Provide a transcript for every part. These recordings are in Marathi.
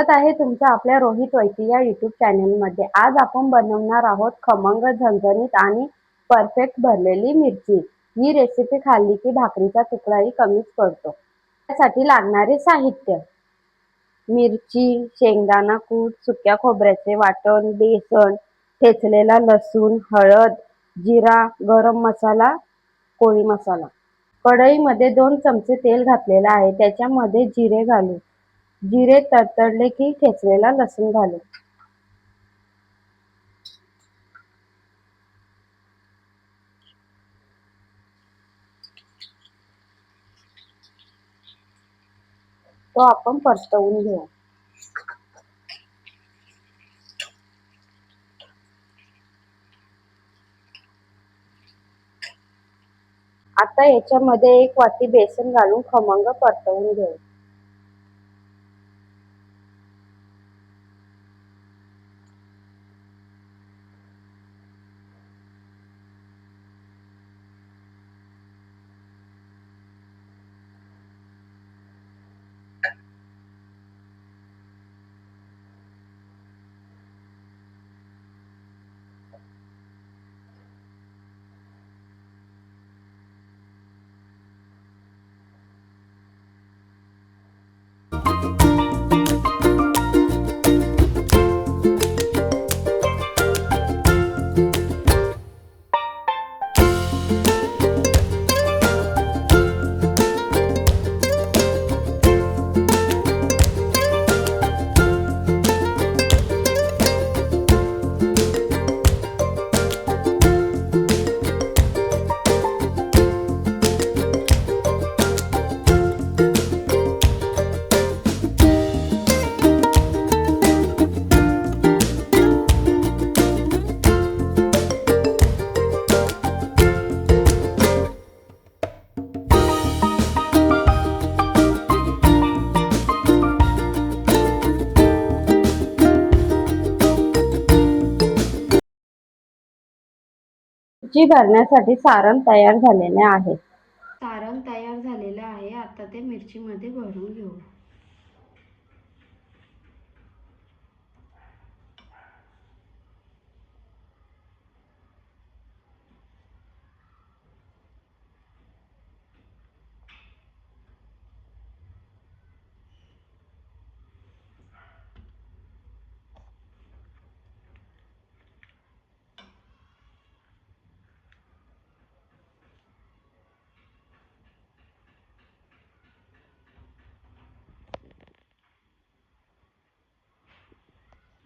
स्वागत आहे तुमचं आपल्या रोहित वैती या यूट्यूब चॅनलमध्ये। आज आपण बनवणार आहोत खमंग झणझणीत आणि परफेक्ट भरलेली मिरची। ही रेसिपी खाल्ली की भाकरीचा तुकडाही कमीच पडतो। त्यासाठी लागणारे साहित्य: मिरची, शेंगदाणा कूट, सुक्या खोबऱ्याचे वाटण, बेसन, ठेचलेला लसूण, हळद, जिरा, गरम मसाला, कोळी मसाला। कढईमध्ये 2 चमचे तेल घातलेले आहे। त्याच्यामध्ये जिरे घालू। जिरे तडतडले की ठेचलेला लसूण घालू। तो आपण परतवून घेऊ। आता याच्यामध्ये 1 वाटी बेसन घालून खमंग परतवून घेऊ। मिरची भरण्यासाठी सारण तयार झालेले आहे। आता ते मिरचीमध्ये भरून घेऊ।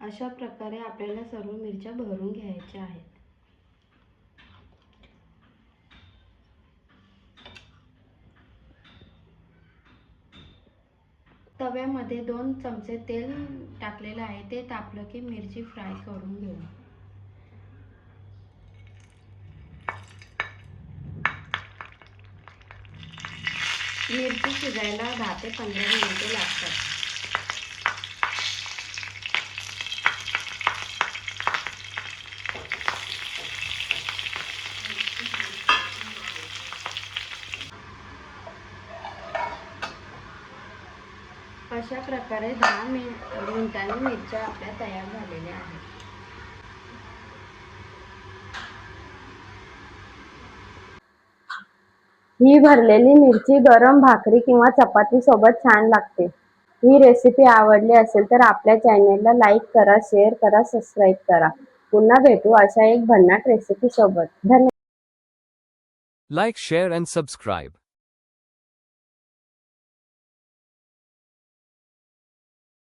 अशा प्रकारे आपल्याला सर्व मिरच्या भरून घ्यायच्या आहेत। तव्यामध्ये 2 चमचे तेल टाकलेले आहे। ते तापलं की मिरची फ्राय करून घेऊ। मिरची शिजायला 10 ते 15 मिनिटे लागतात। अशा प्रकारे 10 मिनिटांनी मिरच्या आपल्या तयार झालेल्या आहेत। ही भरलेली मिरची गरम भाकरी किंवा चपाती सोबत छान लागते। ही रेसिपी आवडली असेल तर आपल्या चॅनलला लाईक करा, शेअर करा, सबस्क्राईब करा। पुन्हा भेटू अशा एक भन्नाट रेसिपी सोबत। धन्यवाद। Like, share and subscribe.